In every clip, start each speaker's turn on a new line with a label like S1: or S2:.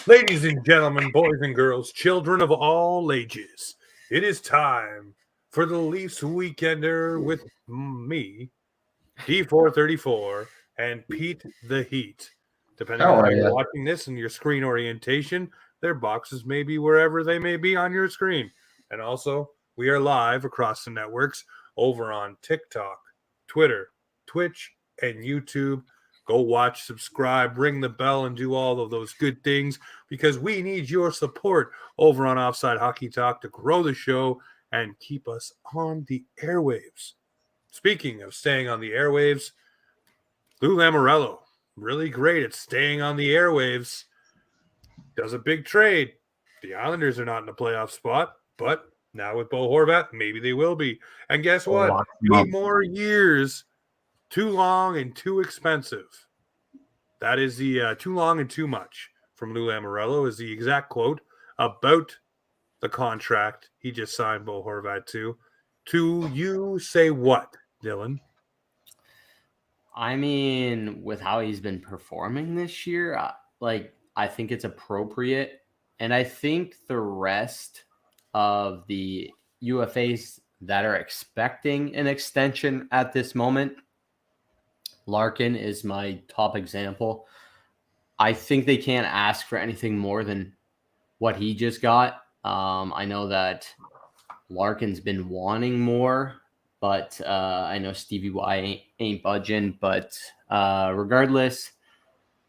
S1: Ladies and gentlemen, boys and girls, children of all ages, it is time for the Leafs Weekender with me, D434, and Pete the Heat. Depending
S2: How
S1: on how
S2: are
S1: you're
S2: you?
S1: watching this and your screen orientation, their boxes may be wherever they may be on your screen. And also, we are live across the networks over on TikTok, Twitter, Twitch, and YouTube. Go watch, subscribe, ring the bell, and do all of those good things because we need your support over on Offside Hockey Talk to grow the show and keep us on the airwaves. Speaking of staying on the airwaves, Lou Lamoriello, really great at staying on the airwaves, does a big trade. The Islanders are not in a playoff spot, but now with Bo Horvat, maybe they will be. And guess what?
S2: Lock 'em
S1: 8
S2: up.
S1: more years, too long and too expensive. That is the too long and too much from Lou Lamoriello is the exact quote about the contract he just signed Bo Horvat to. To you say what, Dylan?
S3: I mean, with how he's been performing this year, I think it's appropriate. And I think the rest of the UFAs that are expecting an extension at this moment, Larkin is my top example. I think they can't ask for anything more than what he just got. I know that Larkin's been wanting more, but I know Stevie Y ain't budging. But regardless,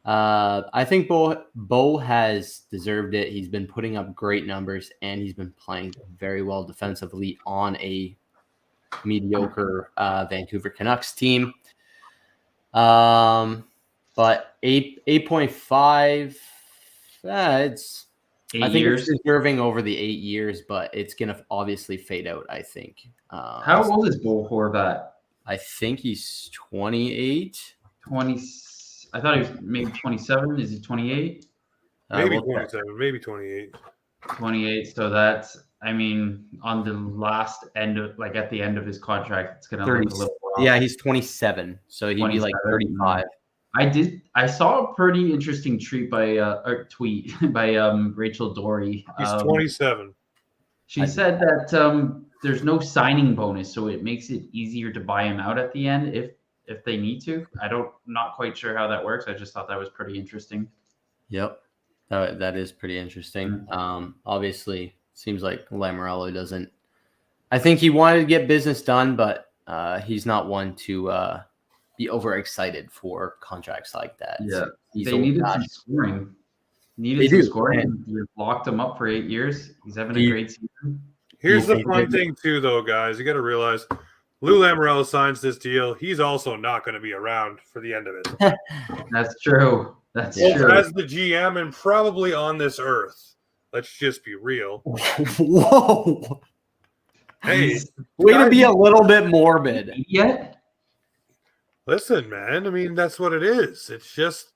S3: I think Bo has deserved it. He's been putting up great numbers, and he's been playing very well defensively on a mediocre Vancouver Canucks team. But 8.5, it's I think
S2: years.
S3: it's deserving over the 8 years, but it's gonna obviously fade out. I think.
S2: How old is Bo Horvat?
S3: I think he's 28.
S2: 20. I thought he was maybe 27. Is he 28?
S1: Maybe
S3: We'll check.
S1: 27, maybe 28.
S2: 28. So that's, I mean, on the last end of, like at the end of his contract, it's gonna
S3: 30.
S2: look a little rough.
S3: Yeah, he's 27, so he'd be like 35.
S2: I saw a pretty interesting tweet by Rachel Dory.
S1: He's 27.
S2: She said that there's no signing bonus, so it makes it easier to buy him out at the end if they need to. Not quite sure how that works. I just thought that was pretty interesting.
S3: Yep, that is pretty interesting. Obviously, seems like Lamoriello doesn't. I think he wanted to get business done, but he's not one to be overexcited for contracts like that.
S2: Yeah,
S3: He's
S2: they needed some scoring. Scoring. You locked him up for 8 years. He's having a great season.
S1: Here's the fun thing, too, though, guys. You got to realize Lou Lamoriello signs this deal. He's also not going to be around for the end of it.
S2: That's true. That's
S1: true.
S2: true.
S1: As the GM and probably on this earth. Let's just be real.
S3: Whoa.
S1: Hey.
S3: Way to be a little bit morbid.
S2: Yet?
S1: Listen, man. I mean, that's what it is. It's just,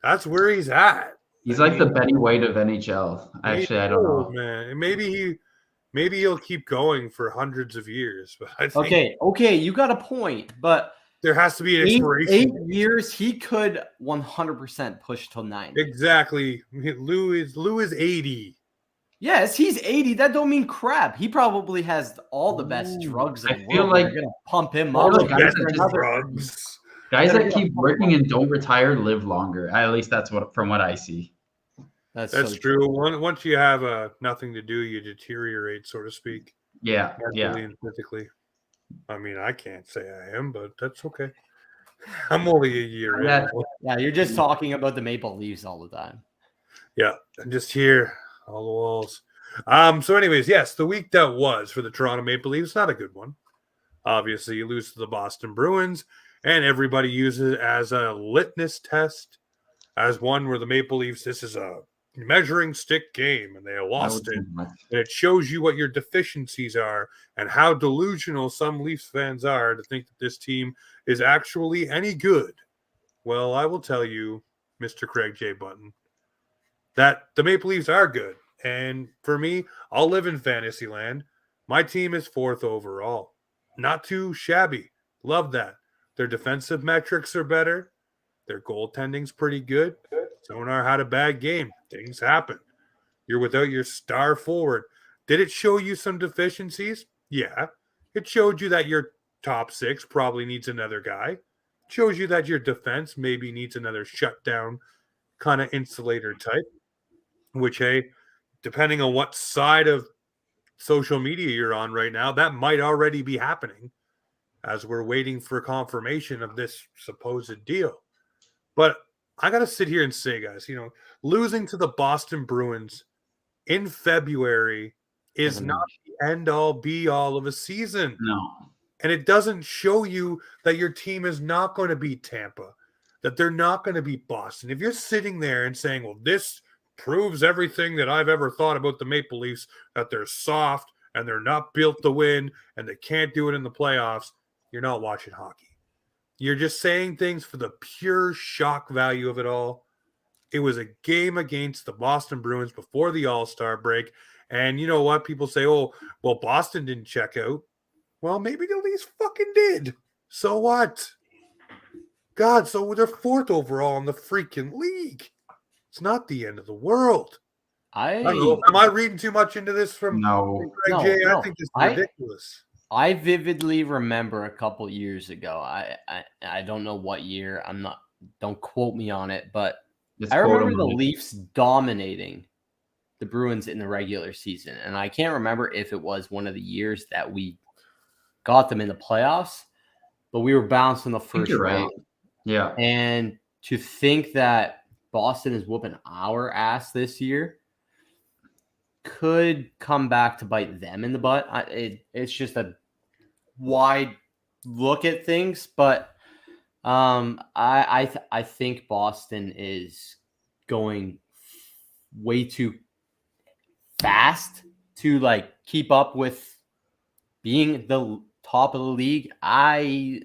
S1: that's where he's at.
S2: He's like the Betty White of NHL. Actually, I don't know.
S1: Man. Maybe he'll keep going for hundreds of years. But I think
S3: okay, you got a point, but
S1: there has to be an expiration.
S3: 8 years, he could 100% push till 90.
S1: Exactly. Lou is 80.
S3: Yes, he's 80. That don't mean crap. He probably has all the best drugs in the world.
S2: I feel like
S3: they're gonna pump him
S2: all
S3: up.
S2: the guys that keep working and don't retire live longer. At least that's from what I see.
S1: That's so true. Once you have nothing to do, you deteriorate, so to speak.
S2: Yeah,
S1: mentally and physically. I mean, I can't say I am, but that's okay. I'm only a year in.
S3: Yeah, you're just talking about the Maple Leafs all the time.
S1: Yeah, I'm just here, all the walls. So anyways, yes, the week that was for the Toronto Maple Leafs, not a good one. Obviously, you lose to the Boston Bruins, and everybody uses it as a litmus test, as one where the Maple Leafs, this is a measuring stick game, and they lost it. And it shows you what your deficiencies are and how delusional some Leafs fans are to think that this team is actually any good. Well, I will tell you, Mr. Craig J. Button, that the Maple Leafs are good. And for me, I'll live in fantasy land. My team is 4th overall. Not too shabby. Love that. Their defensive metrics are better. Their goaltending's pretty good. Sonar had a bad game. Things happen. You're without your star forward. Did it show you some deficiencies? Yeah. It showed you that your top six probably needs another guy. It shows you that your defense maybe needs another shutdown kind of insulator type, which, hey, depending on what side of social media you're on right now, that might already be happening as we're waiting for confirmation of this supposed deal. But I got to sit here and say, guys, losing to the Boston Bruins in February is not the end all be all of a season.
S2: No.
S1: And it doesn't show you that your team is not going to beat Tampa, that they're not going to beat Boston. If you're sitting there and saying, well, this proves everything that I've ever thought about the Maple Leafs, that they're soft and they're not built to win and they can't do it in the playoffs, you're not watching hockey. You're just saying things for the pure shock value of it all. It was a game against the Boston Bruins before the All-Star break. And you know what? People say, oh, well, Boston didn't check out. Well, maybe the Leafs fucking did. So what? God, so they're fourth overall in the freaking league. It's not the end of the world. I don't know. Am I reading too much into this from Greg J? I think this is ridiculous.
S3: I vividly remember a couple years ago. I don't know what year. Don't quote me on it, but I remember the Leafs dominating the Bruins in the regular season. And I can't remember if it was one of the years that we got them in the playoffs, but we were bounced in the first round.
S2: Right. Yeah.
S3: And to think that Boston is whooping our ass this year could come back to bite them in the butt. It's just a wide look at things, but I think Boston is going way too fast to keep up with being the top of the league. I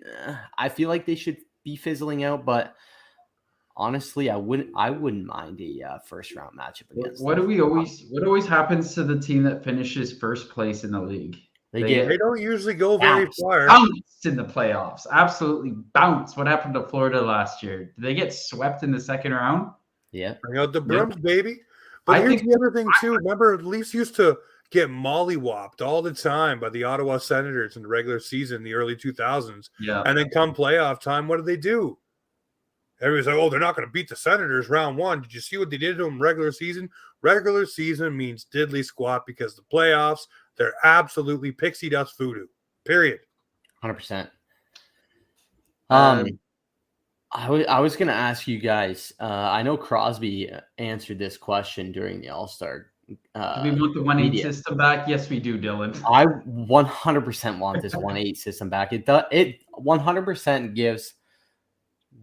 S3: feel like they should be fizzling out, but honestly, I wouldn't mind a first round matchup against
S2: them. What always happens to the team that finishes first place in the league?
S1: They don't usually go very far.
S2: Bounced in the playoffs. Absolutely bounced. What happened to Florida last year? Did they get swept in the second round?
S3: Yeah.
S1: Bring out the brooms, baby. But here's the other thing, too. Remember, the Leafs used to get mollywopped all the time by the Ottawa Senators in the regular season in the early 2000s.
S2: Yeah.
S1: And then come playoff time, what do? Everybody's like, oh, they're not going to beat the Senators round one. Did you see what they did to them regular season? Regular season means diddly squat because the playoffs, they're absolutely pixie dust voodoo. Period.
S3: 100%. I was going to ask you guys, I know Crosby answered this question during the All-Star.
S2: Do we want the 1-8 system back? Yes, we do, Dylan.
S3: I 100% want this 1-8 system back. It 100% gives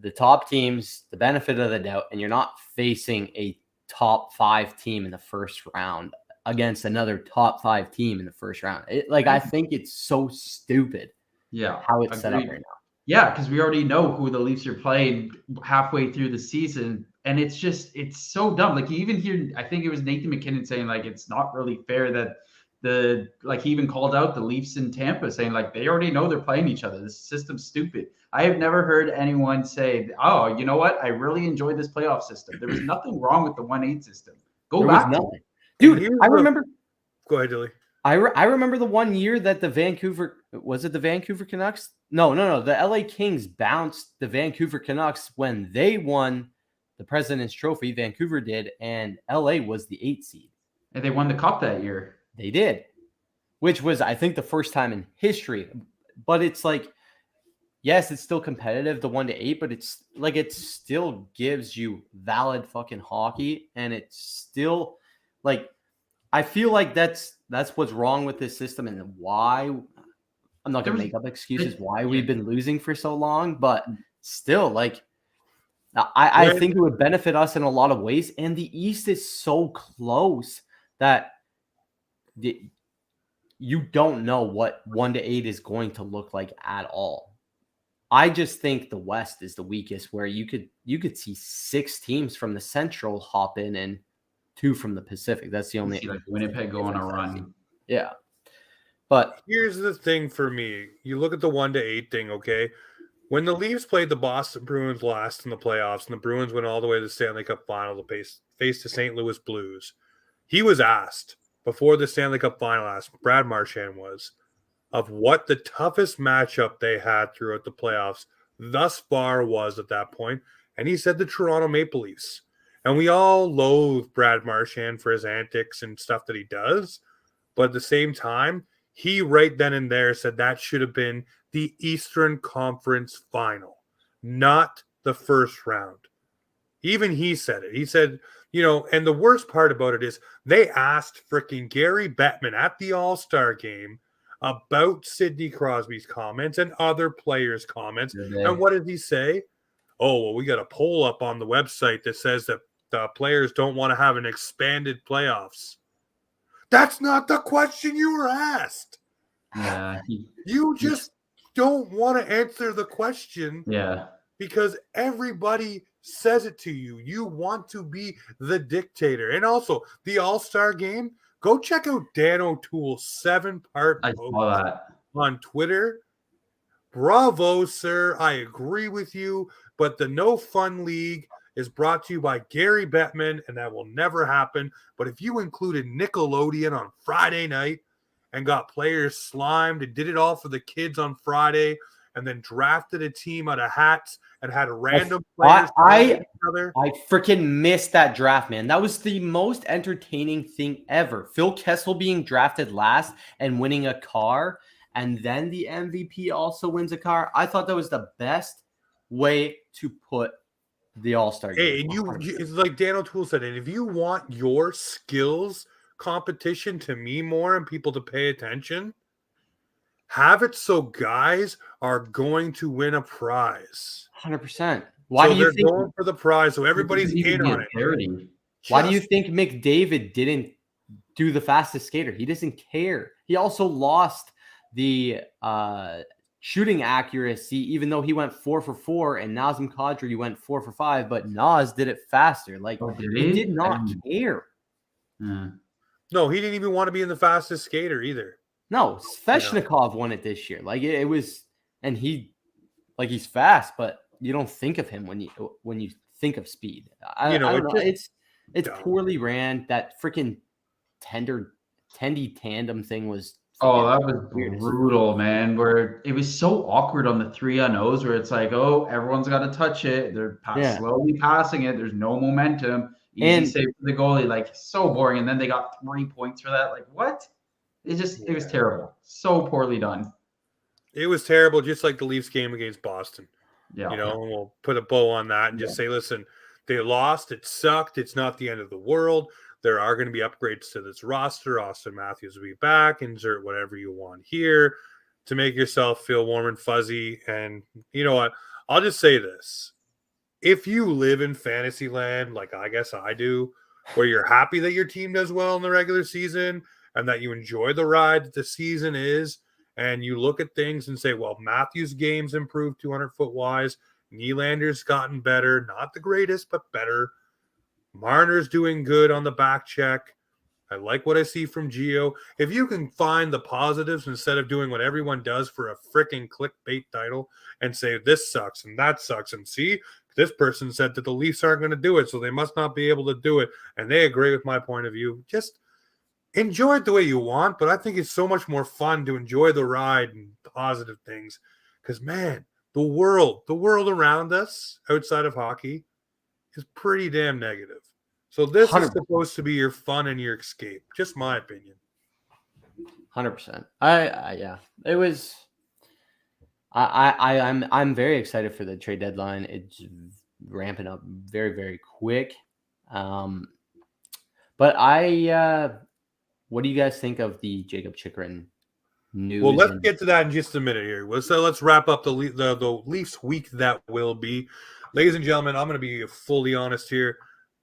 S3: the top teams the benefit of the doubt, and you're not facing a top 5 team in the first round against another top 5 team in the first round. I think it's so stupid.
S2: Yeah,
S3: how it's set up right now.
S2: Yeah, because we already know who the Leafs are playing halfway through the season, and it's so dumb. Like, you even hear, I think it was Nathan McKinnon saying, it's not really fair that he even called out the Leafs in Tampa, saying, they already know they're playing each other. This system's stupid. I have never heard anyone say, oh, you know what? I really enjoyed this playoff system. There was nothing wrong with the 1-8 system. Go back to it.
S3: Dude, I remember.
S1: Go ahead, Dilly.
S3: I remember the one year that the Vancouver Canucks? No. The LA Kings bounced the Vancouver Canucks when they won the President's Trophy. Vancouver did, and LA was the 8th seed.
S2: And they won the cup that year.
S3: They did, which was, I think, the first time in history. But it's yes, it's still competitive, the 1-8, but it's it still gives you valid fucking hockey, and it's still I feel like that's what's wrong with this system, and why I'm not gonna make up excuses why we've been losing for so long, but still, I think it would benefit us in a lot of ways, and the East is so close that you don't know what 1-8 is going to look like at all. I just think the West is the weakest, where you could see 6 teams from the Central hop in and 2 from the Pacific. That's the only
S2: Winnipeg go on a run.
S3: Yeah. But
S1: here's the thing for me. You look at the 1-8 thing, okay? When the Leafs played the Boston Bruins last in the playoffs, and the Bruins went all the way to the Stanley Cup final to face the St. Louis Blues, he was asked before the Stanley Cup final, Brad Marchand was, of what the toughest matchup they had throughout the playoffs thus far was at that point, and he said the Toronto Maple Leafs. And we all loathe Brad Marchand for his antics and stuff that he does, but at the same time, he right then and there said that should have been the Eastern Conference final, not the first round. Even he said it. He said, and the worst part about it is they asked freaking Gary Bettman at the All-Star game about Sidney Crosby's comments and other players' comments. And what did he say? Oh, well, we got a poll up on the website that says that the players don't want to have an expanded playoffs. That's not the question you were asked.
S2: Yeah.
S1: You just don't want to answer the question.
S2: Yeah.
S1: Because everybody says it to you. You want to be the dictator. And also, the All-Star game, go check out Dan O'Toole's 7-part post on Twitter. Bravo, sir. I agree with you. But the No Fun League is brought to you by Gary Bettman, and that will never happen. But if you included Nickelodeon on Friday night and got players slimed and did it all for the kids on Friday and then drafted a team out of hats and had random players
S3: I freaking missed that draft, man. That was the most entertaining thing ever. Phil Kessel being drafted last and winning a car, and then the MVP also wins a car. I thought that was the best way to put the All-Star game.
S1: Hey, and you it's like Dan O'Toole said, and if you want your skills competition to mean more and people to pay attention, have it so guys are going to win a prize.
S3: 100%. Why do you think
S1: going for the prize? So everybody's in on it.
S3: Why do you think McDavid didn't do the fastest skater? He doesn't care. He also lost the shooting accuracy, even though he went 4 for 4 and Nazem Kadri went 4 for 5, but Nas did it faster. Like, he did not care.
S1: No, he didn't even want to be in the fastest skater either.
S3: No, Svechnikov won it this year. Like, it was, and he's fast, but you don't think of him when you think of speed. I don't know. It's poorly ran. That freaking Tendy tandem thing was.
S2: Oh, that was brutal, man. Where it was so awkward on the 3-on-0s where it's like, oh, everyone's got to touch it. They're slowly passing it. There's no momentum. Easy save for the goalie. Like, so boring. And then they got 3 points for that. Like, what? It was terrible. So poorly done.
S1: It was terrible, just like the Leafs game against Boston.
S2: Yeah.
S1: And we'll put a bow on that and just say, listen, they lost. It sucked. It's not the end of the world. There are going to be upgrades to this roster. Austin Matthews will be back. Insert whatever you want here to make yourself feel warm and fuzzy. And you know what? I'll just say this. If you live in fantasy land, like I guess I do, where you're happy that your team does well in the regular season and that you enjoy the ride that the season is, and you look at things and say, well, Matthews' game's improved 200-foot wise. Nylander's gotten better. Not the greatest, but better. Marner's doing good on the back check. I like what I see from Gio. If you can find the positives instead of doing what everyone does for a freaking clickbait title and say this sucks and that sucks, and see, this person said that the Leafs aren't going to do it, so they must not be able to do it, and they agree with my point of view. Just enjoy it the way you want, but I think it's so much more fun to enjoy the ride and positive things because, man, the world around us outside of hockey is pretty damn negative. So this 100%. Is supposed to be your fun and your escape. Just my opinion.
S3: 100%. It was. I'm very excited for the trade deadline. It's ramping up very, very quick. But what do you guys think of the Jacob Chychrun news?
S1: Well, let's get to that in just a minute here. Let's wrap up the Leafs week that will be. Ladies and gentlemen, I'm going to be fully honest here.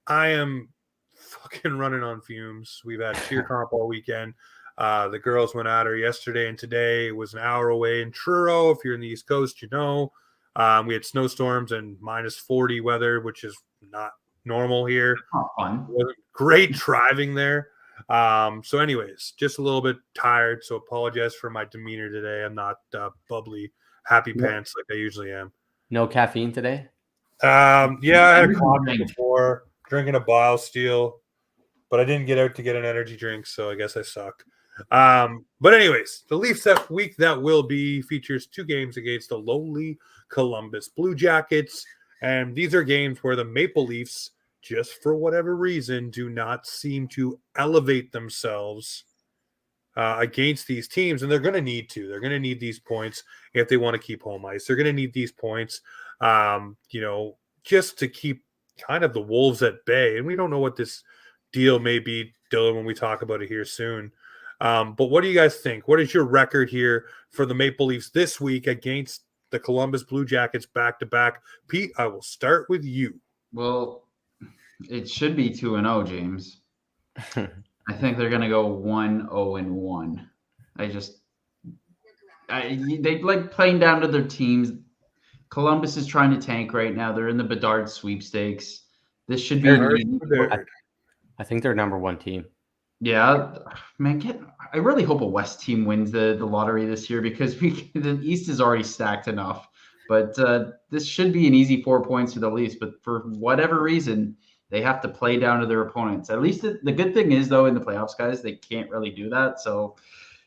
S1: I am fucking running on fumes. We've had cheer comp all weekend. The girls went at her yesterday and today. It was an hour away in Truro. If you're in the East Coast, you know. We had snowstorms and minus 40 weather, which is not normal here.
S2: Not fun.
S1: Great driving there. So anyways, just a little bit tired. So apologize for my demeanor today. I'm not bubbly happy
S3: Yeah.
S1: pants like I usually am.
S3: No caffeine today?
S1: Yeah, I had a
S2: Energy
S1: coffee
S2: drink.
S1: before, drinking a BioSteel, but I didn't get out to get an energy drink, so I guess I suck. But anyways, the Leafs that week that will be features 2 games against the lowly Columbus Blue Jackets, and these are games where the Maple Leafs, just for whatever reason, do not seem to elevate themselves against these teams, and they're going to need to. They're going to need these points if they want to keep home ice. They're going to need these points, just to keep kind of the Wolves at bay. And we don't know what this deal may be, Dylan, when we talk about it here soon. But what do you guys think? What is your record here for the Maple Leafs this week against the Columbus Blue Jackets back-to-back? Pete, I will start with you.
S2: Well, it should be 2-0, James. I think they're gonna go 1-0-1. They like playing down to their teams. Columbus is trying to tank right now. They're in the Bedard sweepstakes. This should be an easy.
S3: I think they're number 1 team.
S2: Yeah, man. I really hope a West team wins the lottery this year because the East is already stacked enough. But this should be an easy 4 points for the Leafs. But for whatever reason, they have to play down to their opponents. At least the good thing is, though, in the playoffs, guys, they can't really do that. So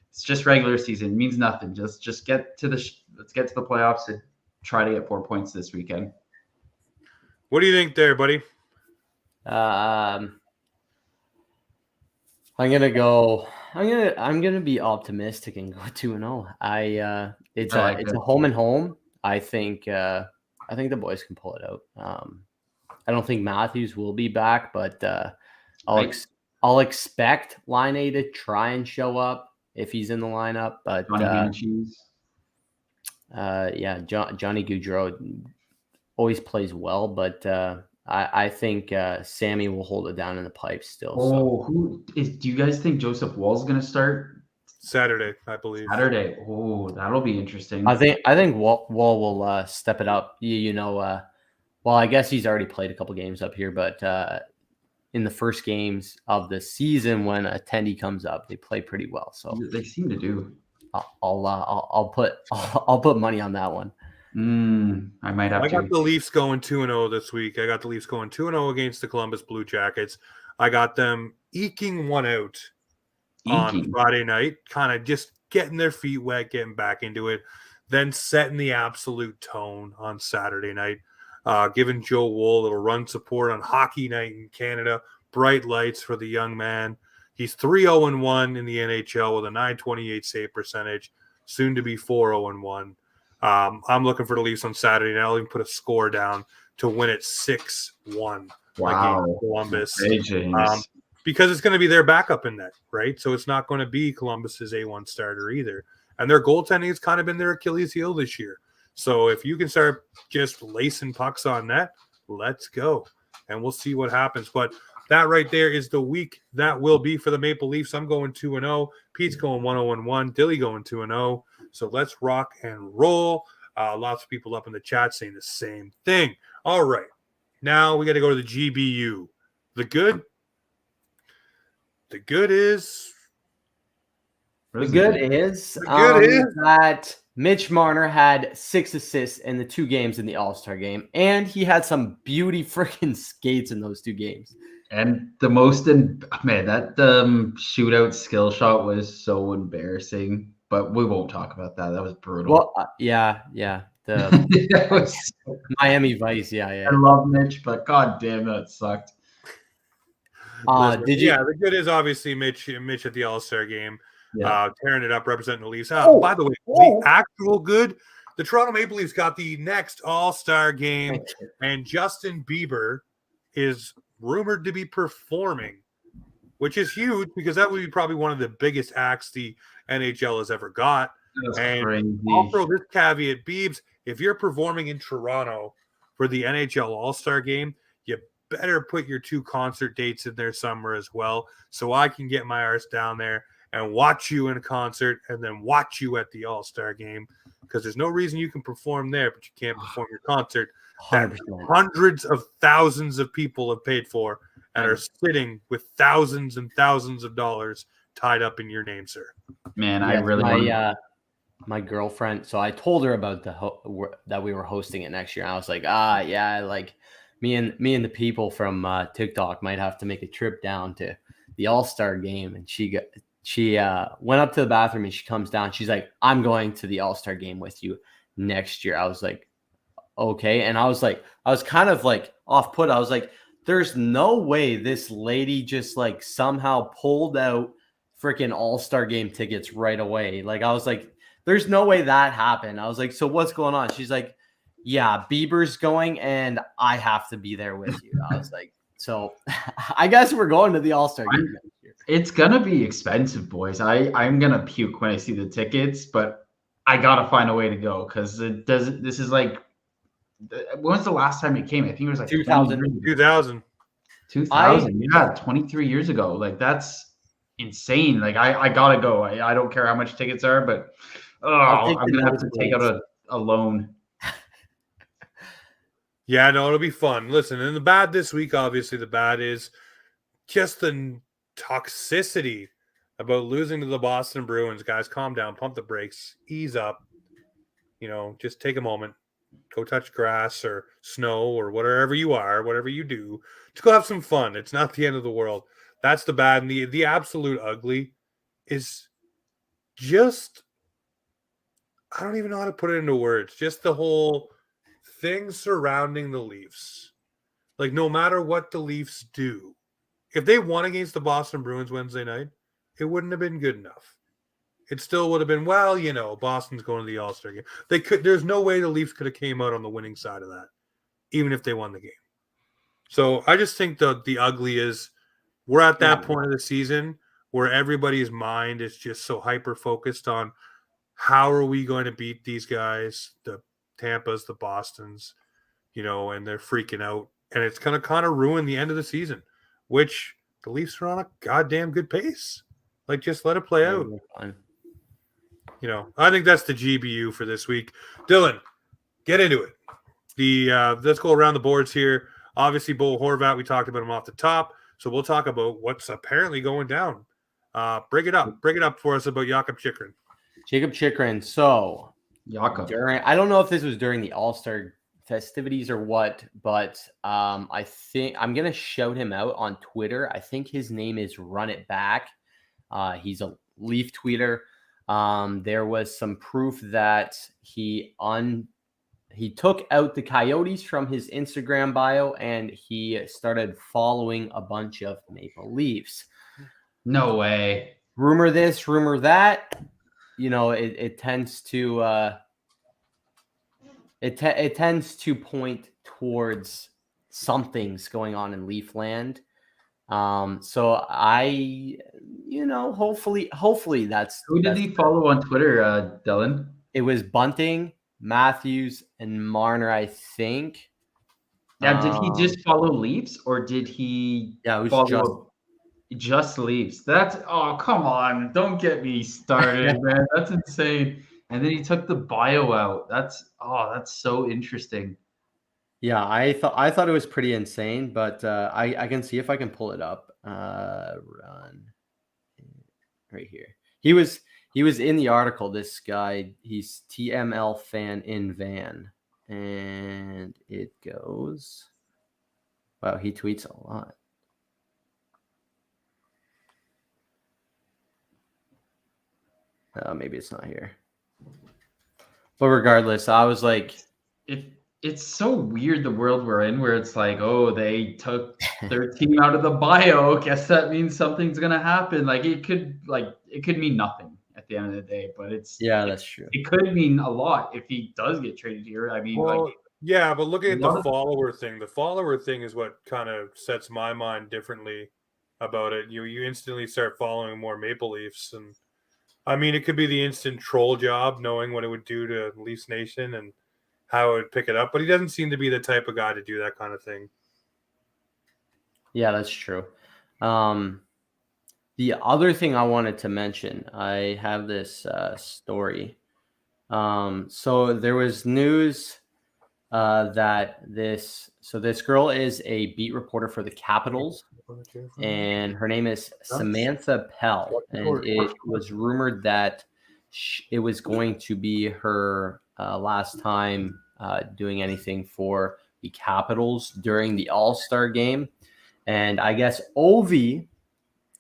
S2: it's just regular season. It means nothing. Just get to let's get to the playoffs and try to get 4 points this weekend.
S1: What do you think there, buddy?
S3: I'm gonna be optimistic and go 2-0. It's a home and home. I think the boys can pull it out. I don't think Matthews will be back, but I'll expect Line A to try and show up if he's in the lineup. But Johnny Gaudreau always plays well, but I think Sammy will hold it down in the pipes still.
S2: Do you guys think Joseph Wall's going to start?
S1: Saturday, I believe.
S2: Saturday. Oh, that'll be interesting.
S3: I think Wall will step it up. Well, I guess he's already played a couple games up here, but in the first games of the season when attendee comes up, they play pretty well. So
S2: they seem to do.
S3: I'll put money on that one.
S2: I might have to.
S1: I got the Leafs going 2-0 this week. I got the Leafs going 2-0 against the Columbus Blue Jackets. I got them eking one out on Friday night, kind of just getting their feet wet, getting back into it, then setting the absolute tone on Saturday night, giving Joe Wool a little run support on hockey night in Canada, bright lights for the young man. He's 3-0-1 in the NHL with a .928 save percentage, soon to be 4-0-1. I'm looking for the Leafs on Saturday, and I'll even put a score down to win it 6-1 against Columbus.
S2: Hey, James.
S1: Because it's going to be their backup in that, right? So it's not going to be Columbus's A1 starter either. And their goaltending has kind of been their Achilles heel this year. So if you can start just lacing pucks on net, let's go. And we'll see what happens. But that right there is the week that will be for the Maple Leafs. I'm going 2-0. Pete's going 1-0-1. Dilly going 2-0. So let's rock and roll. Lots of people up in the chat saying the same thing. All right. Now we got to go to the GBU. The good is
S3: that Mitch Marner had 6 assists in the 2 games in the All-Star game, and he had some beauty freaking skates in those 2 games.
S2: And the most that shootout skill shot was so embarrassing. But we won't talk about that. That was brutal.
S3: Well, yeah. The Miami Vice, yeah.
S2: I love Mitch, but god damn, that sucked.
S1: The good is obviously Mitch at the All-Star game, tearing it up, representing the Leafs. By the way, the actual good, the Toronto Maple Leafs got the next All-Star game, and Justin Bieber is rumored to be performing, which is huge because that would be probably one of the biggest acts the NHL has ever got. And crazy. I'll throw this caveat, Biebs, if you're performing in Toronto for the NHL All-Star game, you better put your 2 concert dates in there somewhere as well, so I can get my arse down there and watch you in a concert and then watch you at the All-Star game, because there's no reason you can perform there, but you can't perform your concert that hundreds of thousands of people have paid for and are sitting with thousands and thousands of dollars tied up in your name, sir.
S2: Man, I really
S3: my girlfriend. So I told her about that we were hosting it next year. And I was like, yeah, like me and the people from TikTok might have to make a trip down to the All-Star game. And she went up to the bathroom and she comes down. She's like, I'm going to the All-Star game with you next year. I was like, okay. And I was kind of like off put. I was like, there's no way this lady just like somehow pulled out freaking All-Star game tickets right away. Like, I was like, there's no way that happened. I was like, so what's going on? She's like, yeah, Bieber's going and I have to be there with you. I was like, so I guess we're going to the All-Star game next year.
S2: It's gonna be expensive, boys. I'm gonna puke when I see the tickets, but I gotta find a way to go because it doesn't. This is like, when was the last time it came? I think it was like
S3: 2000.
S1: 2000.
S2: 2000. Yeah, 23 years ago. Like, that's insane. Like, I gotta go. I don't care how much tickets are, but I'm gonna have to take out a loan.
S1: Yeah, no, it'll be fun. Listen, and the bad this week, obviously, the bad is just the toxicity about losing to the Boston Bruins. Guys, calm down, pump the brakes, ease up. Just take a moment, go touch grass or snow or whatever you are, whatever you do. Just go have some fun. It's not the end of the world. That's the bad. And the absolute ugly is just, I don't even know how to put it into words. Just the whole thing surrounding the Leafs. Like, no matter what the Leafs do, if they won against the Boston Bruins Wednesday night, it wouldn't have been good enough. It still would have been, Boston's going to the All-Star game. There's no way the Leafs could have came out on the winning side of that, even if they won the game. So I just think the ugly is we're at that point of the season where everybody's mind is just so hyper-focused on how are we going to beat these guys, the Tampas, the Bostons, and they're freaking out. And it's going to kind of ruin the end of the season, which the Leafs are on a goddamn good pace. Like, just let it play out. I think that's the GBU for this week. Dylan, get into it. Let's go around the boards here. Obviously, Bo Horvat, we talked about him off the top. So we'll talk about what's apparently going down. Break it up for us about Jakob Chychrun.
S3: Jakob Chychrun. So
S2: Jakob.
S3: I don't know if this was during the All-Star festivities or what, but I think I'm going to shout him out on Twitter. I think his name is Run It Back. He's a Leaf tweeter. There was some proof that he took out the Coyotes from his Instagram bio and he started following a bunch of Maple Leafs.
S2: No way.
S3: Rumor this, rumor that. It tends to it tends to point towards something's going on in Leafland. So hopefully that's
S2: who did he follow on Twitter, Dylan?
S3: It was Bunting, Matthews, and Marner, I think.
S2: Yeah, did he just follow Leafs or did he follow just Leafs? Come on, don't get me started, man. That's insane. And then he took the bio out. That's so interesting.
S3: Yeah, I thought it was pretty insane, but I can see if I can pull it up. Run right here. He was in the article. This guy, he's TML fan in van, and it goes. Wow, he tweets a lot. Maybe it's not here. But regardless, I was like,
S2: it's so weird the world we're in where it's like, oh, they took their team out of the bio. Guess that means something's gonna happen. Like it could mean nothing at the end of the day, but
S3: that's true.
S2: It could mean a lot if he does get traded here. I mean,
S1: but looking at the follower thing, the follower thing is what kind of sets my mind differently about it. You instantly start following more Maple Leafs, and I mean, it could be the instant troll job, knowing what it would do to Leafs Nation and how it would pick it up. But he doesn't seem to be the type of guy to do that kind of thing.
S3: Yeah, that's true. The other thing I wanted to mention, I have this story. So there was news that this girl is a beat reporter for the Capitals, and her name is Samantha Pell, and it was rumored that it was going to be her last time doing anything for the Capitals during the All-Star game. And I guess Ovi,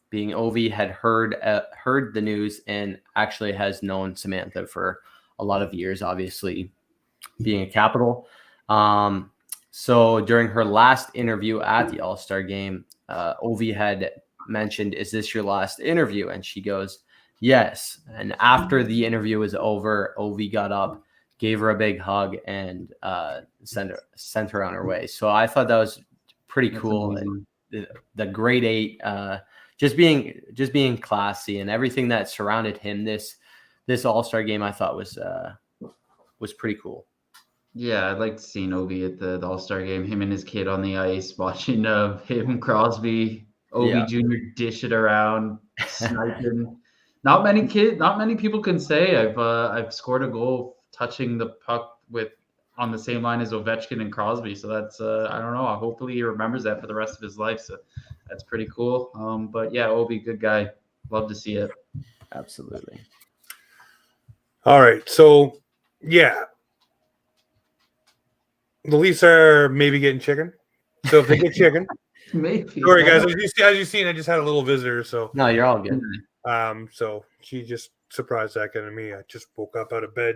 S3: being Ovi, had heard the news and actually has known Samantha for a lot of years, obviously being a Capital. So during her last interview at the All-Star game, Ovi had mentioned, "Is this your last interview?" And she goes, "Yes." And after the interview was over, Ovi got up, gave her a big hug, and sent her on her way. So I thought that was pretty cool. And the grade 8, just being classy, and everything that surrounded him this All-Star game, I thought was pretty cool.
S2: Yeah, I'd like to see Ovi at the All-Star game. Him and his kid on the ice, watching him, Crosby, Ovi Jr. dish it around, sniping. Not many people can say I've scored a goal touching the puck on the same line as Ovechkin and Crosby. So that's I don't know. Hopefully he remembers that for the rest of his life. So that's pretty cool. But yeah, Ovi, good guy. Love to see it.
S3: Absolutely.
S1: All right, so yeah, the Leafs are maybe getting chicken. So if they get chicken,
S2: maybe.
S1: Sorry guys, as you've seen, I just had a little visitor. So
S3: no, you're all good.
S1: So she just surprised that kind of me. I just woke up out of bed,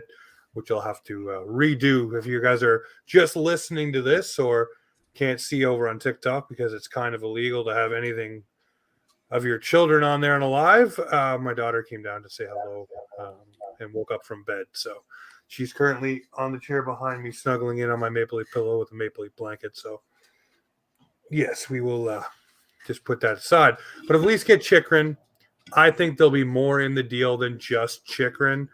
S1: which I'll have to redo if you guys are just listening to this or can't see over on TikTok, because it's kind of illegal to have anything of your children on there and alive. My daughter came down to say hello and woke up from bed. So she's currently on the chair behind me, snuggling in on my Maple Leaf pillow with a Maple Leaf blanket. So yes, we will just put that aside. But if Leafs get Chychrun, I think there'll be more in the deal than just Chychrun.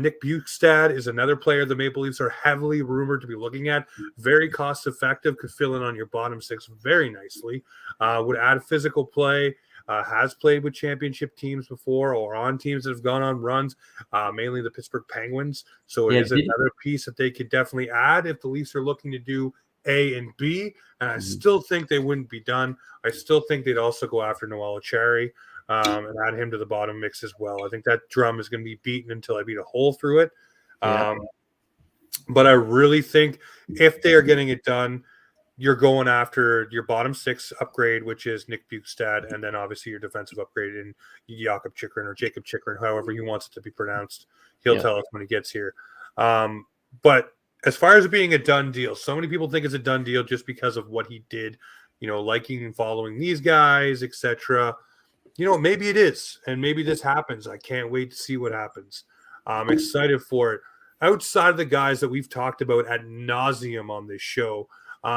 S1: Nick Bjugstad is another player the Maple Leafs are heavily rumored to be looking at. Very cost-effective, could fill in on your bottom six very nicely. Would add physical play. Has played with championship teams before or on teams that have gone on runs, mainly the Pittsburgh Penguins. So it is another piece that they could definitely add if the Leafs are looking to do A and B. And I still think they wouldn't be done. I still think they'd also go after Noel Acciari and add him to the bottom mix as well. I think that drum is going to be beaten until I beat a hole through it. But I really think if they are getting it done, you're going after your bottom six upgrade, which is Nick Bjugstad, and then obviously your defensive upgrade in Jakob Chychrun or Jacob Chychrun, however he wants it to be pronounced. He'll tell us when he gets here. But as far as it being a done deal, so many people think it's a done deal just because of what he did, liking and following these guys, etc. Maybe it is, and maybe this happens. I can't wait to see what happens. I'm excited for it. Outside of the guys that we've talked about ad nauseum on this show,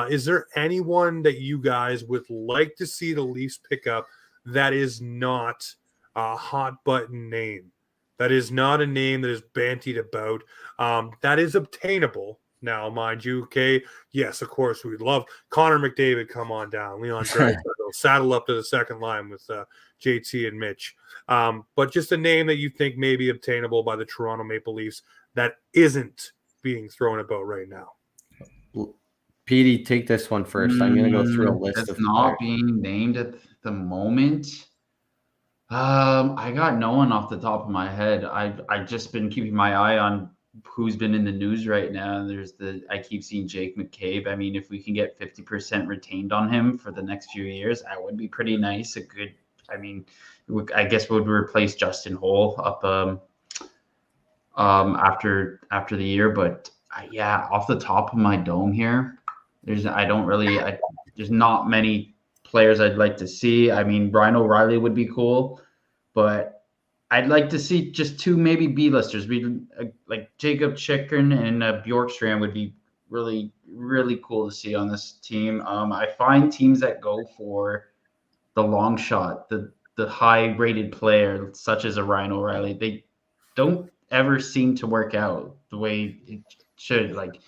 S1: is there anyone that you guys would like to see the Leafs pick up that is not a hot button name? That is not a name that is bantied about. That is obtainable. Now, mind you, okay, yes, of course, we'd love Connor McDavid, come on down. Leon Draisaitl, saddle up to the second line with JT and Mitch. But just a name that you think may be obtainable by the Toronto Maple Leafs that isn't being thrown about right now.
S3: Petey, take this one first. I'm going to go through a list of
S2: not being named at the moment. I got no one off the top of my head. I've just been keeping my eye on who's been in the news right now. I keep seeing Jake McCabe. I mean, if we can get 50% retained on him for the next few years, that would be pretty nice. I guess would replace Justin Holl up after the year. But off the top of my dome here, there's not many players I'd like to see. I mean, Ryan O'Reilly would be cool, but I'd like to see just two maybe B-listers. Like Jacob Chychrun and Bjorkstrand would be really, really cool to see on this team. I find teams that go for the long shot, the high-rated player, such as a Ryan O'Reilly, they don't ever seem to work out the way it should. Like,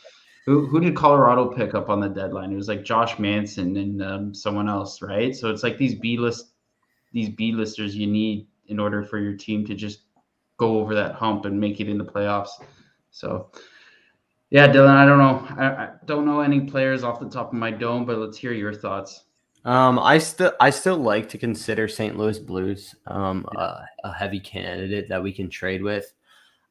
S2: who did Colorado pick up on the deadline? It was like Josh Manson and someone else, right? So it's like these B-listers you need in order for your team to just go over that hump and make it in the playoffs. So, yeah, Dylan, I don't know. I don't know any players off the top of my dome, but let's hear your thoughts.
S3: I still like to consider St. Louis Blues a heavy candidate that we can trade with.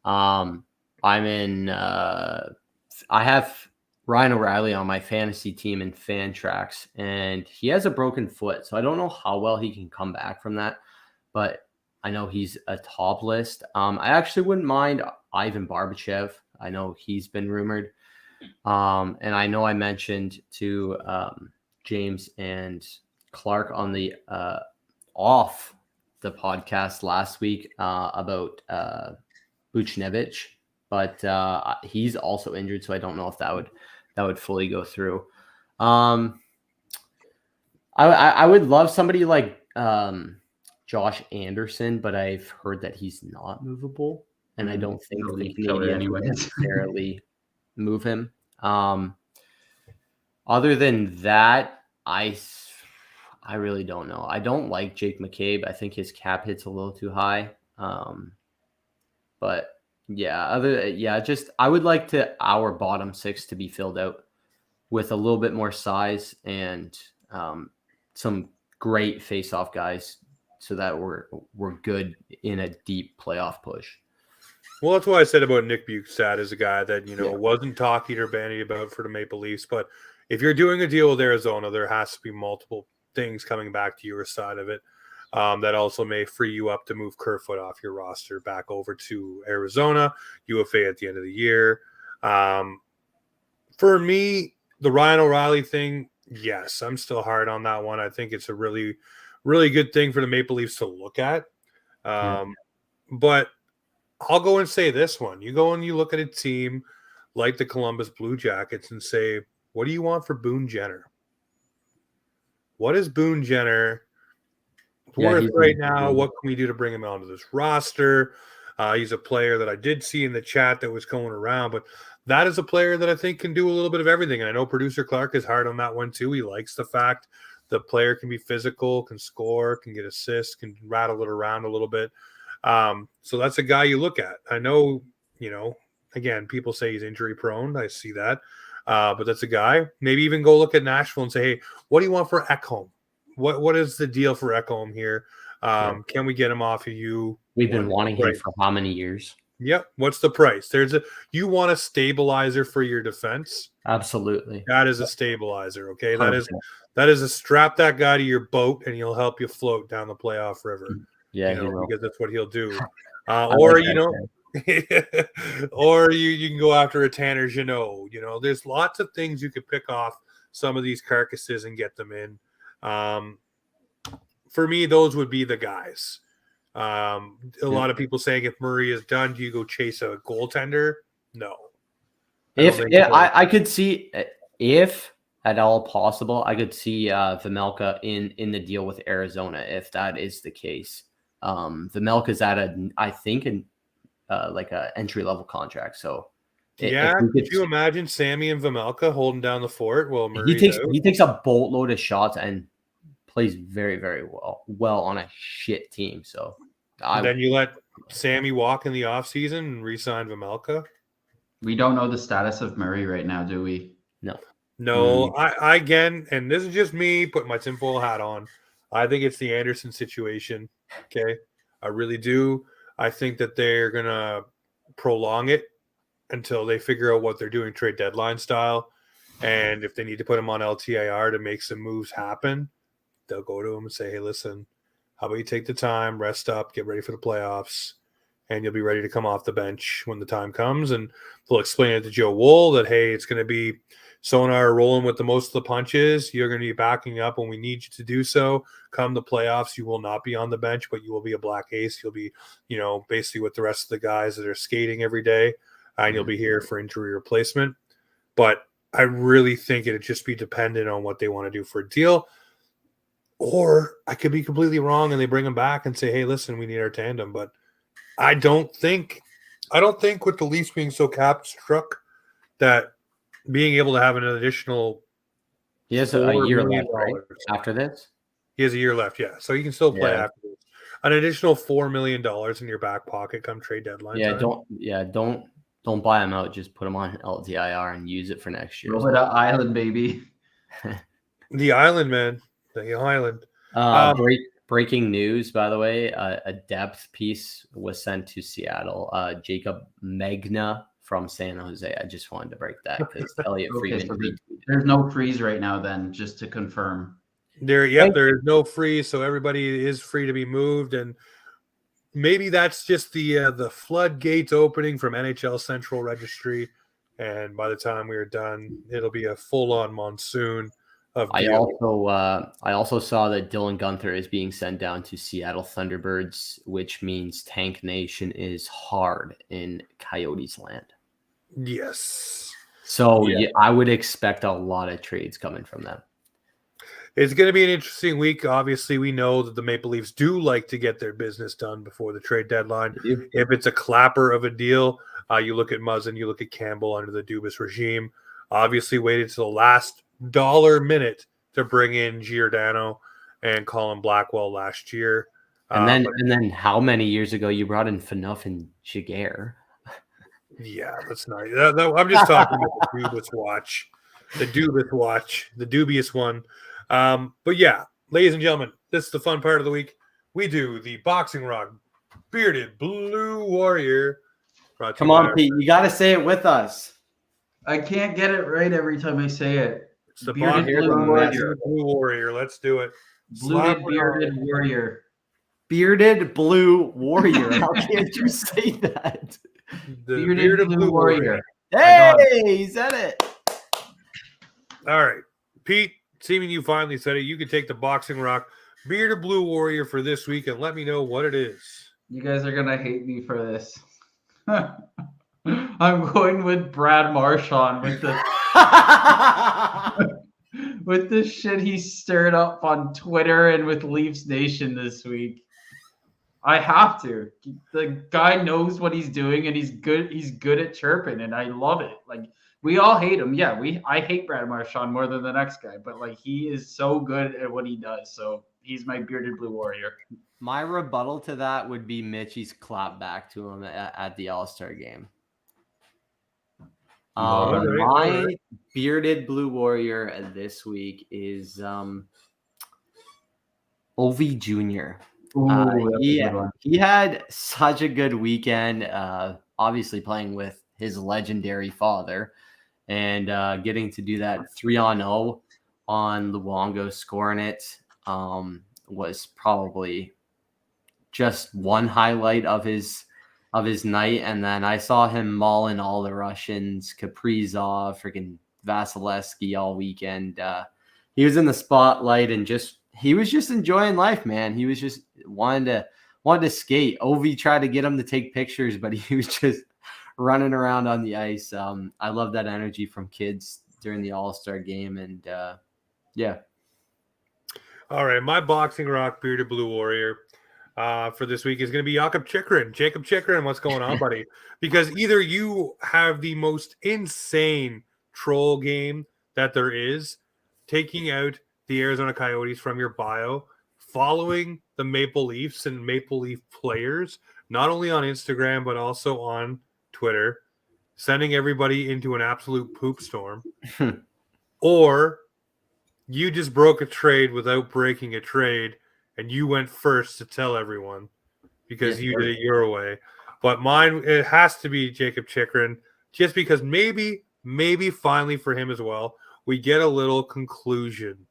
S3: I'm in. I have Ryan O'Reilly on my fantasy team in Fantrax, and he has a broken foot, so I don't know how well he can come back from that. But I know he's a top list. I actually wouldn't mind Ivan Barbachev. I know he's been rumored. And I know I mentioned to James and Clark on the off the podcast last week about Buchnevich, but he's also injured, so I don't know if that would fully go through. I would love somebody like Josh Anderson, but I've heard that he's not movable, and I don't think the Canadians would necessarily move him. Other than that, I really don't know. I don't like Jake McCabe. I think his cap hit's a little too high. But yeah, just I would like our bottom six to be filled out with a little bit more size and some great face-off guys, so that we're good in a deep playoff push.
S1: Well, that's what I said about Nick Bukestad as a guy that, wasn't talking or bandied about for the Maple Leafs. But if you're doing a deal with Arizona, there has to be multiple things coming back to your side of it. That also may free you up to move Kerfoot off your roster back over to Arizona, UFA at the end of the year. For me, the Ryan O'Reilly thing, yes, I'm still hard on that one. I think it's a really, really good thing for the Maple Leafs to look at. But I'll go and say this one. You go and you look at a team like the Columbus Blue Jackets and say, what do you want for Boone Jenner? What is Boone Jenner worth right now? What can we do to bring him onto this roster? He's a player that I did see in the chat that was going around, but that is a player that I think can do a little bit of everything. And I know producer Clark is hard on that one too. He likes the fact the player can be physical, can score, can get assists, can rattle it around a little bit. So that's a guy you look at. I know, again, people say he's injury prone. I see that. But that's a guy. Maybe even go look at Nashville and say, hey, what do you want for Ekholm? What is the deal for Ekholm here? Can we get him off of you?
S3: We've been wanting him for how many years?
S1: Yep. What's the price? You want a stabilizer for your defense?
S3: Absolutely.
S1: That is a stabilizer. Okay.
S3: 100%.
S1: That is a strap that guy to your boat and he'll help you float down the playoff river.
S3: Yeah,
S1: because that's what he'll do. Or or you can go after a Tanner Jeannot. There's lots of things you could pick off some of these carcasses and get them in. For me, those would be the guys. A lot of people saying if Murray is done, do you go chase a goaltender? No.
S3: I could see, if at all possible, I could see Vejmelka in the deal with Arizona if that is the case. Vejmelka's at I think like a entry level contract. So
S1: could you imagine Sammy and Vejmelka holding down the fort? Well,
S3: he takes a boatload of shots and plays very, very well on a shit team. So
S1: then you let Sammy walk in the offseason and re-sign Vejmelka?
S2: We don't know the status of Murray right now, do we?
S1: No. I again, and this is just me putting my tinfoil hat on, I think it's the Anderson situation. Okay. I really do. I think that they're going to prolong it until they figure out what they're doing trade deadline style. And if they need to put him on LTIR to make some moves happen, they'll go to him and say, hey, listen, how about you take the time, rest up, get ready for the playoffs, and you'll be ready to come off the bench when the time comes. And they'll explain it to Joe Wool that, hey, it's going to be Sonar rolling with the most of the punches. You're going to be backing up when we need you to do so. Come the playoffs, you will not be on the bench, but you will be a black ace. You'll be, basically with the rest of the guys that are skating every day, and you'll be here for injury replacement. But I really think it'd just be dependent on what they want to do for a deal. Or I could be completely wrong and they bring him back and say, hey, listen, we need our tandem. But I don't think with the Leafs being so cap struck that being able to have an additional
S3: he has a year left, right? After this?
S1: He has a year left, yeah. So you can still play after this. An additional $4 million in your back pocket come trade deadline.
S3: Don't buy him out. Just put him on LTIR and use it for next year.
S2: Over the island, baby.
S1: The island, man. The island.
S3: Breaking news, by the way, a depth piece was sent to Seattle. Jacob Magna from San Jose. I just wanted to break that because Elliot
S2: Okay,
S3: Freeman
S2: so
S3: retweeted.
S2: there's no freeze right now then, just to confirm.
S1: There is no freeze, so everybody is free to be moved, and maybe that's just the floodgates opening from NHL Central Registry, and by the time we are done, it'll be a full-on monsoon of
S3: I
S1: deals.
S3: also saw that Dylan Gunther is being sent down to Seattle Thunderbirds, which means Tank Nation is hard in Coyotes land.
S1: Yes.
S3: So yeah, I would expect a lot of trades coming from them.
S1: It's going to be an interesting week. Obviously, we know that the Maple Leafs do like to get their business done before the trade deadline. If it's a clapper of a deal, you look at Muzzin, you look at Campbell under the Dubas regime. Obviously, waited to the last dollar minute to bring in Giordano and Colin Blackwell last year.
S3: And then how many years ago you brought in Phaneuf and Jaguar?
S1: Yeah, that's not. I'm just talking about the Dubas watch, the dubious one. But yeah, ladies and gentlemen, this is the fun part of the week. We do the Boxing Rock Bearded Blue Warrior.
S3: Come on, Pete, you got to say it with us.
S2: I can't get it right every time I say it.
S1: It's the
S2: Bearded
S1: Blue Warrior. Let's do it.
S2: Bearded Warrior.
S3: Bearded Blue Warrior. How can't you say that?
S1: The Bearded Blue Warrior.
S3: Hey, he said it.
S1: All right, Pete. Seeming you finally said it. You can take the Boxing Rock Bearded Blue Warrior for this week and let me know what it is.
S2: You guys are gonna hate me for this. I'm going with Brad Marchand with the with the shit he stirred up on Twitter and with Leafs Nation this week. I have to. The guy knows what he's doing and he's good. He's good at chirping, and I love it. Like, we all hate him. Yeah, I hate Brad Marchand more than the next guy, but like, he is so good at what he does. So he's my Bearded Blue Warrior.
S3: My rebuttal to that would be Mitchie's clap back to him at the All-Star game. My Bearded Blue Warrior this week is Ovi Jr. He had such a good weekend, obviously playing with his legendary father and getting to do that 3-on-0 on Luongo, scoring it was probably just one highlight of his night. And then I saw him mauling all the Russians, Kaprizov, freaking Vasilevsky all weekend. He was in the spotlight and he was just enjoying life, man. He was just wanted to skate. Ovi tried to get him to take pictures, but he was just running around on the ice. I love that energy from kids during the All-Star game. And yeah.
S1: All right. My Boxing Rock Bearded Blue Warrior for this week is going to be Jakob Chychrun. Jacob Chychrun, what's going on, buddy? Because either you have the most insane troll game that there is, taking out the Arizona Coyotes from your bio, following the Maple Leafs and Maple Leaf players, not only on Instagram, but also on Twitter, sending everybody into an absolute poop storm, or you just broke a trade without breaking a trade, and you went first to tell everyone because you did it your way. But mine, it has to be Jakob Chychrun, just because maybe finally for him as well, we get a little conclusion.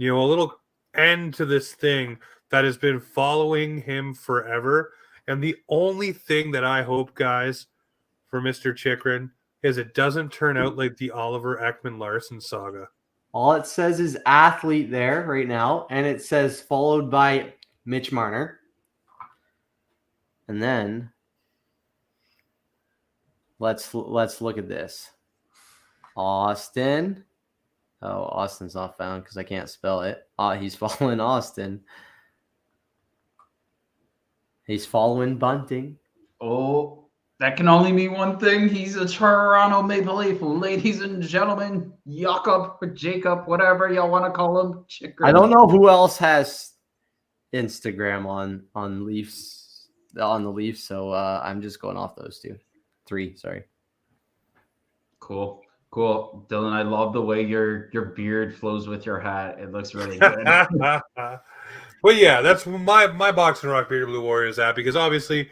S1: A little end to this thing that has been following him forever. And the only thing that I hope, guys, for Mr. Chychrun is it doesn't turn out like the Oliver Ekman-Larsson saga.
S3: All it says is athlete there right now, and it says followed by Mitch Marner. And then let's look at this. Austin. Oh, Austin's not found because I can't spell it. He's following Austin. He's following Bunting.
S2: Oh, that can only mean one thing. He's a Toronto Maple Leaf. Ladies and gentlemen, Jakob or Jacob, whatever y'all want to call him. Chychrun.
S3: I don't know who else has Instagram on Leafs on the Leafs, so I'm just going off those three. Sorry.
S2: Cool, Dylan. I love the way your beard flows with your hat. It looks really good.
S1: But yeah, that's my box and rock paper blue Warriors at, because obviously,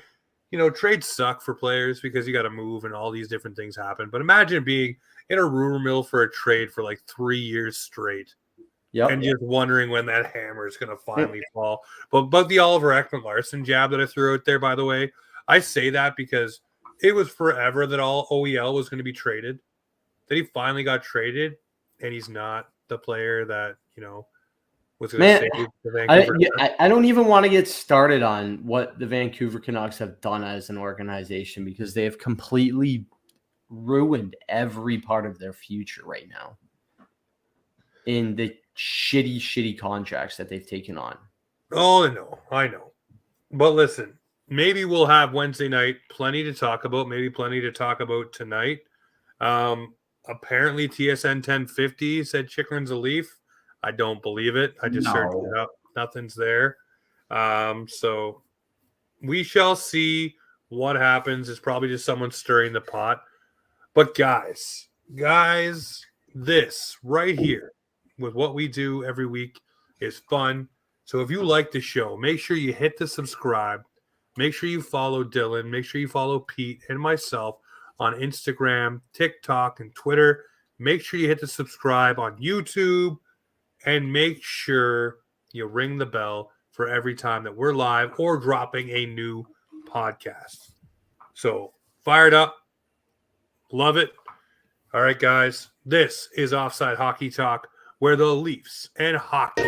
S1: trades suck for players because you got to move and all these different things happen. But imagine being in a rumor mill for a trade for like 3 years straight.
S3: Yep.
S1: And just wondering when that hammer is going to finally fall. But the Oliver Ekman-Larsson jab that I threw out there, by the way, I say that because it was forever that all OEL was going to be traded. Then he finally got traded, and he's not the player that was going to save the Vancouver.
S3: I don't even want to get started on what the Vancouver Canucks have done as an organization, because they have completely ruined every part of their future right now in the shitty contracts that they've taken on.
S1: Oh, I know. But listen, maybe we'll have Wednesday night plenty to talk about, maybe plenty to talk about tonight. Apparently TSN 1050 said Chychrun's a Leaf. I don't believe it. I just searched it up. Nothing's there. So we shall see what happens. It's probably just someone stirring the pot. But guys, this right here with what we do every week is fun. So if you like the show, make sure you hit the subscribe. Make sure you follow Dylan. Make sure you follow Pete and myself on Instagram, TikTok, and Twitter. Make sure you hit the subscribe on YouTube. And make sure you ring the bell for every time that we're live or dropping a new podcast. So fired up. Love it. All right, guys. This is Offside Hockey Talk, where the Leafs and hockey